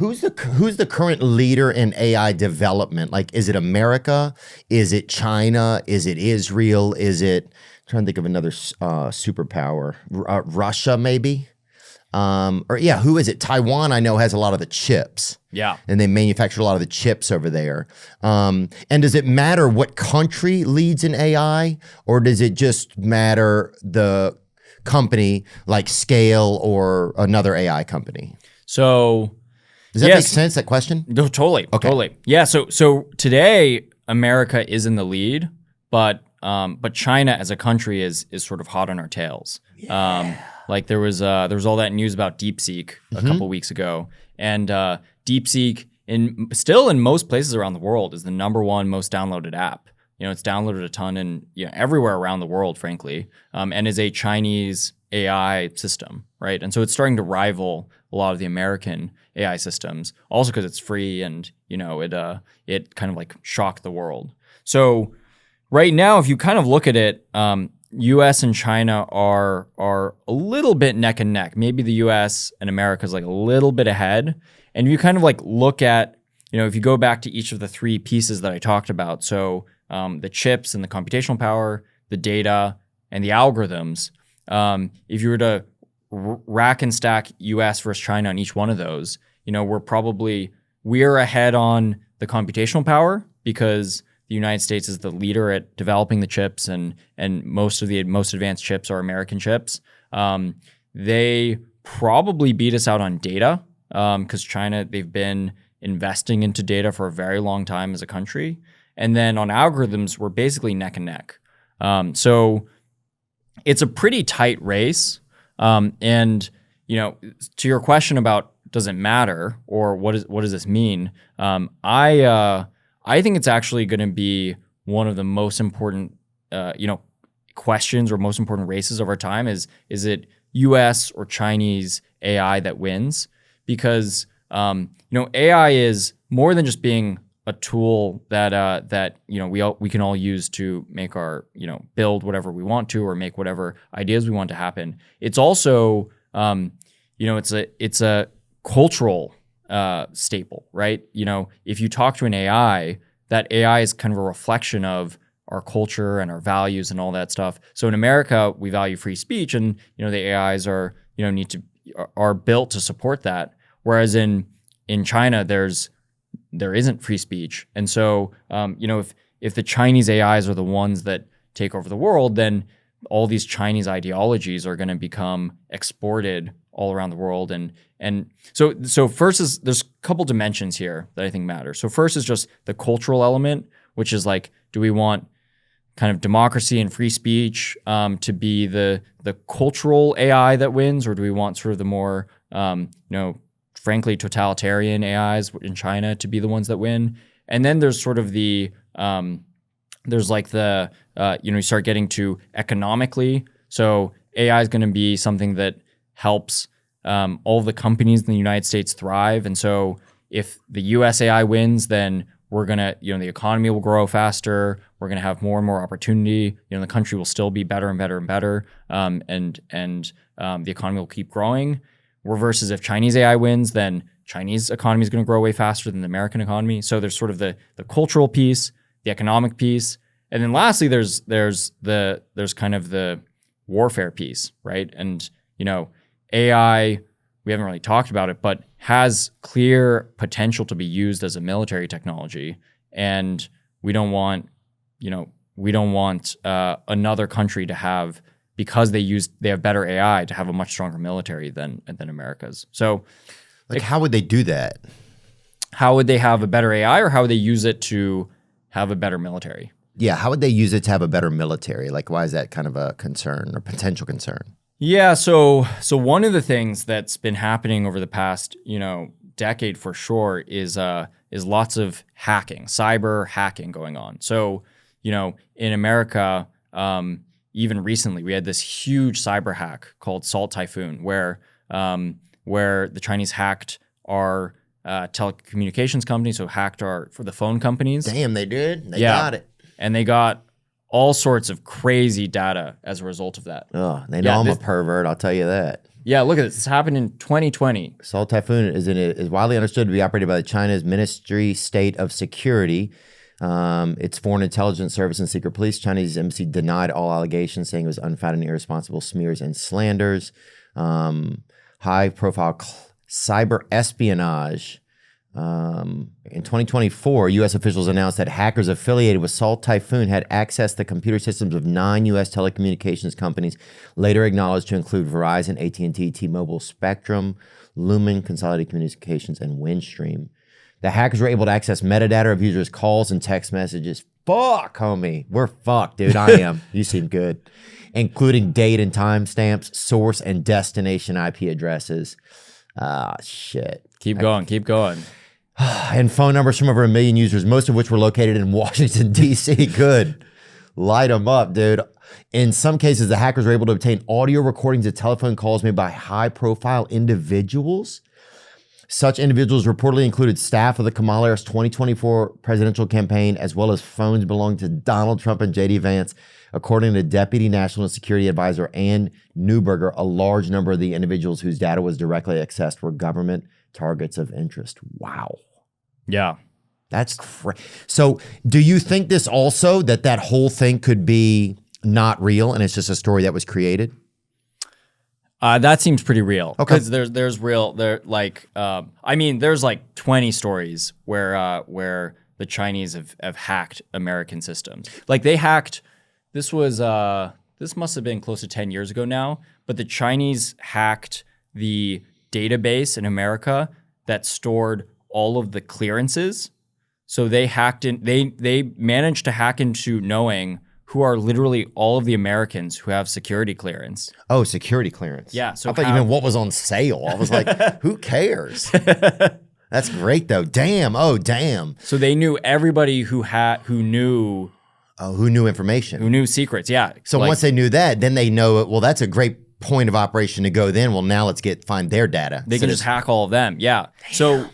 who's the current leader in AI development? Like, is it America? Is it China? Is it Israel? Is it, I'm trying to think of another superpower? Russia, maybe? Who is it? Taiwan, I know, has a lot of the chips. Yeah. And they manufacture a lot of the chips over there. And does it matter what country leads in AI, or does it just matter the company like Scale or another AI company? So does that make sense, that question? No, totally. Okay. Totally. Yeah. So today America is in the lead, but China as a country is sort of hot on our tails. Yeah. Like there was all that news about DeepSeek a couple weeks ago, and DeepSeek still in most places around the world is the #1 most downloaded app. You know, it's downloaded a ton and everywhere around the world, frankly, and is a Chinese AI system, right? And so it's starting to rival a lot of the American AI systems, also because it's free and it kind of like shocked the world. So right now, if you kind of look at it, U.S. and China are a little bit neck and neck. Maybe the U.S. and America is like a little bit ahead. And you kind of like look at, if you go back to each of the 3 pieces that I talked about, so the chips and the computational power, the data, and the algorithms, if you were to rack and stack U.S. versus China on each one of those, we're ahead on the computational power because the United States is the leader at developing the chips, and most of the most advanced chips are American chips. They probably beat us out on data because China, they've been investing into data for a very long time as a country. And then on algorithms, we're basically neck and neck. So it's a pretty tight race. And to your question about does it matter or what does this mean? I think it's actually going to be one of the most important, questions or most important races of our time. Is it U.S. or Chinese AI that wins? Because AI is more than just being a tool that we can all use to make our build whatever we want to or make whatever ideas we want to happen. It's also it's a cultural staple, right? If you talk to an AI, that AI is kind of a reflection of our culture and our values and all that stuff. So in America, we value free speech, and the AIs are are built to support that. Whereas in China, there isn't free speech, and so if the Chinese AIs are the ones that take over the world, then all these Chinese ideologies are going to become exported all around the world. And so first is there's a couple dimensions here that I think matter. So first is just the cultural element, which is like, do we want kind of democracy and free speech to be the cultural AI that wins, or do we want sort of the more frankly totalitarian AIs in China to be the ones that win? And then there's sort of the there's like the you start getting to economically. So AI is going to be something that helps all of the companies in the United States thrive. And so if the US AI wins, then we're going to, the economy will grow faster. We're going to have more and more opportunity. The country will still be better and better and better. And the economy will keep growing. Versus if Chinese AI wins, then Chinese economy is going to grow way faster than the American economy. So there's sort of the cultural piece, the economic piece. And then lastly, there's kind of the warfare piece, right? And, AI, we haven't really talked about it, but has clear potential to be used as a military technology. And we don't want another country to have, because they have better AI, to have a much stronger military than America's. So how would they do that? How would they have a better AI, or how would they use it to have a better military? Yeah, how would they use it to have a better military? Like, why is that kind of a concern or potential concern? Yeah, so one of the things that's been happening over the past, decade for sure is lots of hacking, cyber hacking going on. So, in America, even recently, we had this huge cyber hack called Salt Typhoon, where the Chinese hacked our telecommunications company, so hacked for the phone companies. Damn, they did? They got it. And they got all sorts of crazy data as a result of that. Oh, they know I'm a pervert, I'll tell you that. Yeah, look at this. This happened in 2020. Assault Typhoon is widely understood to be operated by China's Ministry State of Security. Its Foreign Intelligence Service and Secret Police. Chinese embassy denied all allegations, saying it was unfounded and irresponsible smears and slanders. High-profile cyber espionage. In 2024, U.S. officials announced that hackers affiliated with Assault Typhoon had accessed the computer systems of 9 U.S. telecommunications companies, later acknowledged to include Verizon, AT&T, T-Mobile, Spectrum, Lumen, Consolidated Communications, and Windstream. The hackers were able to access metadata of users' calls and text messages. Fuck, homie. We're fucked, dude. I am. You seem good. Including date and timestamps, source and destination IP addresses. Ah, shit. Keep going. And phone numbers from over 1 million users, most of which were located in Washington, D.C. Good. Light them up, dude. In some cases, the hackers were able to obtain audio recordings of telephone calls made by high-profile individuals. Such individuals reportedly included staff of the Kamala Harris 2024 presidential campaign, as well as phones belonging to Donald Trump and J.D. Vance. According to Deputy National Security Advisor Ann Neuberger, a large number of the individuals whose data was directly accessed were government targets of interest. Wow. Yeah. That's crazy. So do you think this also, that whole thing could be not real and it's just a story that was created? That seems pretty real. Okay. Because there's real, there's like 20 stories where the Chinese have hacked American systems. Like they hacked, this must have been close to 10 years ago now, but the Chinese hacked the database in America that stored all of the clearances. So they managed to hack into knowing who are literally all of the Americans who have security clearance. Oh, security clearance. Yeah. So I thought even what was on sale. I was like, who cares? That's great though. Damn. Oh, damn. So they knew everybody who knew. Oh, who knew information? Who knew secrets? Yeah. So once they knew that, then they know. Well, that's a great point of operation to go. Then, well, now let's find their data. They can just hack all of them. Yeah. Damn.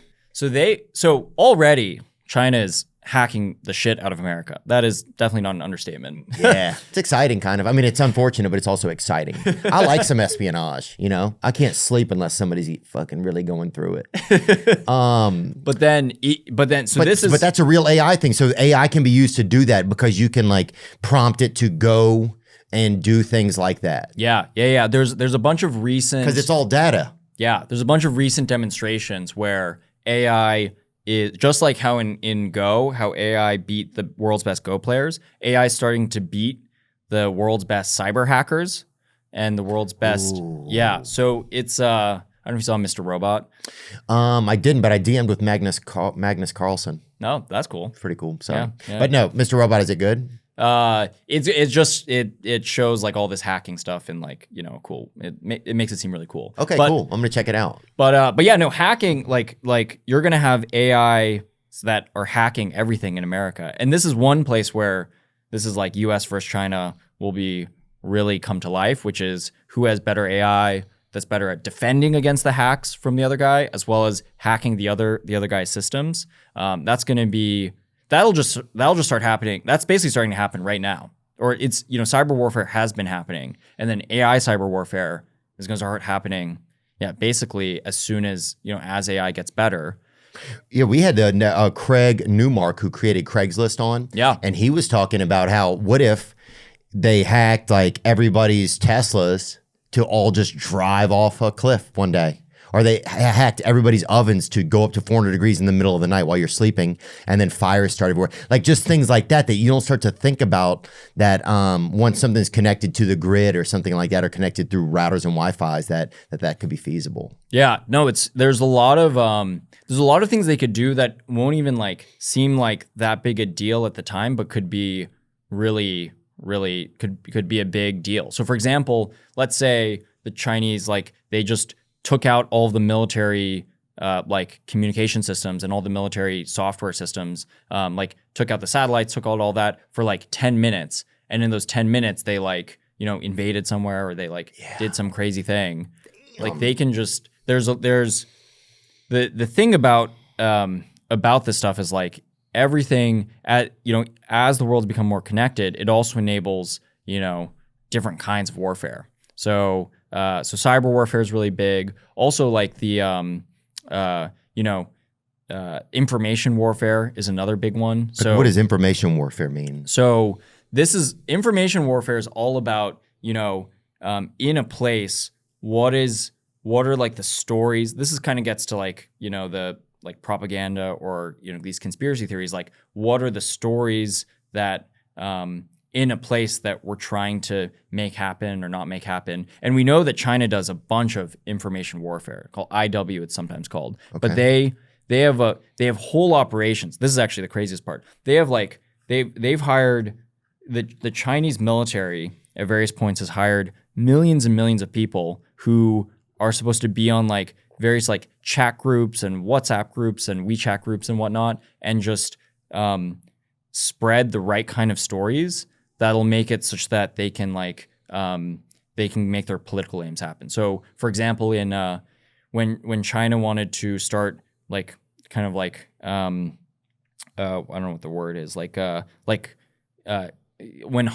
So already China is hacking the shit out of America. That is definitely not an understatement. Yeah, it's exciting, kind of. I mean, it's unfortunate, but it's also exciting. I like some espionage. You know, I can't sleep unless somebody's fucking really going through it. But that's a real AI thing. So AI can be used to do that because you can like prompt it to go and do things like that. Yeah. There's a bunch of recent, because it's all data. Yeah, there's a bunch of recent demonstrations where AI is just like how in Go, how AI beat the world's best Go players. AI is starting to beat the world's best cyber hackers and the world's best. Ooh. Yeah, so it's I don't know if you saw Mr. Robot. I didn't, but I DM'd with Magnus Carlsen. No, that's cool. Pretty cool. So, Yeah. But no, Mr. Robot, is it good? It shows like all this hacking stuff and like, you know, cool. It makes it seem really cool. Okay, cool. I'm gonna check it out. But yeah, no, hacking, like you're gonna have AI that are hacking everything in America. And this is one place where this is like US versus China will be really come to life, which is who has better AI that's better at defending against the hacks from the other guy, as well as hacking the other guy's systems. That's gonna be That'll just start happening. That's basically starting to happen right now. Or it's, you know, cyber warfare has been happening. And then AI cyber warfare is going to start happening, yeah, basically as soon as, you know, as AI gets better. Yeah, we had Craig Newmark, who created Craigslist on. Yeah. And he was talking about how, what if they hacked like everybody's Teslas to all just drive off a cliff one day? Or they hacked everybody's ovens to go up to 400 degrees in the middle of the night while you're sleeping, and then fires started everywhere. Like just things like that you don't start to think about that once something's connected to the grid or something like that, or connected through routers and Wi-Fi's, that could be feasible. Yeah, no, there's a lot of things they could do that won't even like seem like that big a deal at the time, but could be really could be a big deal. So for example, let's say the Chinese, like they just took out all of the military like communication systems and all the military software systems, like took out the satellites, took out all that for like 10 minutes. And in those 10 minutes, they like, you know, invaded somewhere or they like did some crazy thing. Damn. Like they can just, there's the thing about this stuff is like everything you know, as the world's become more connected, it also enables, you know, different kinds of warfare. So so cyber warfare is really big. Also, like the information warfare is another big one. So what does information warfare mean? So this is information warfare is all about, in a place, what are like the stories. This is kind of gets to like, the like propaganda or, these conspiracy theories, like what are the stories that in a place that we're trying to make happen or not make happen. And we know that China does a bunch of information warfare called IW, it's sometimes called. Okay. But they have whole operations. This is actually the craziest part. They have like they've hired the Chinese military at various points has hired millions and millions of people who are supposed to be on like various like chat groups and WhatsApp groups and WeChat groups and whatnot, and just spread the right kind of stories that'll make it such that they can like they can make their political aims happen. So, for example, in when China wanted to start like kind of like I don't know what the word is, when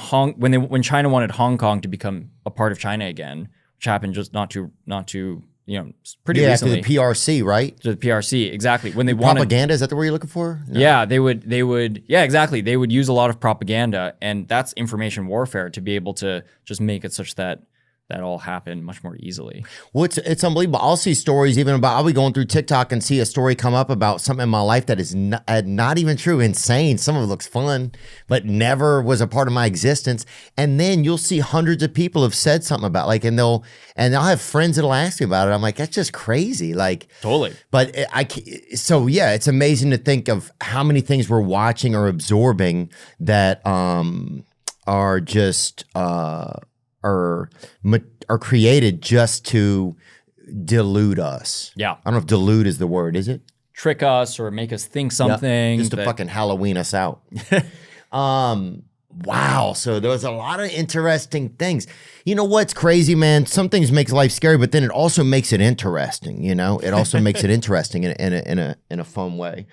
China wanted Hong Kong to become a part of China again, which happened just not too pretty recently. To the PRC, right? To the PRC, exactly. When they wanted propaganda, is that the word you're looking for? No. Yeah, they would yeah, exactly. They would use a lot of propaganda, and that's information warfare to be able to just make it such that all happen much more easily. Well, it's unbelievable. I'll see stories even about, I'll be going through TikTok and see a story come up about something in my life that is not even true, insane. Some of it looks fun, but never was a part of my existence. And then you'll see hundreds of people have said something about and I'll have friends that'll ask me about it. I'm like, that's just crazy. Like totally. But so yeah, it's amazing to think of how many things we're watching or absorbing that are just are created just to delude us. Yeah. I don't know if delude is the word, is it? Trick us or make us think something. Just to fucking Halloween us out. Wow. So there's a lot of interesting things. You know what's crazy, man? Some things makes life scary, but then it also makes it interesting. It also makes it interesting in a fun way.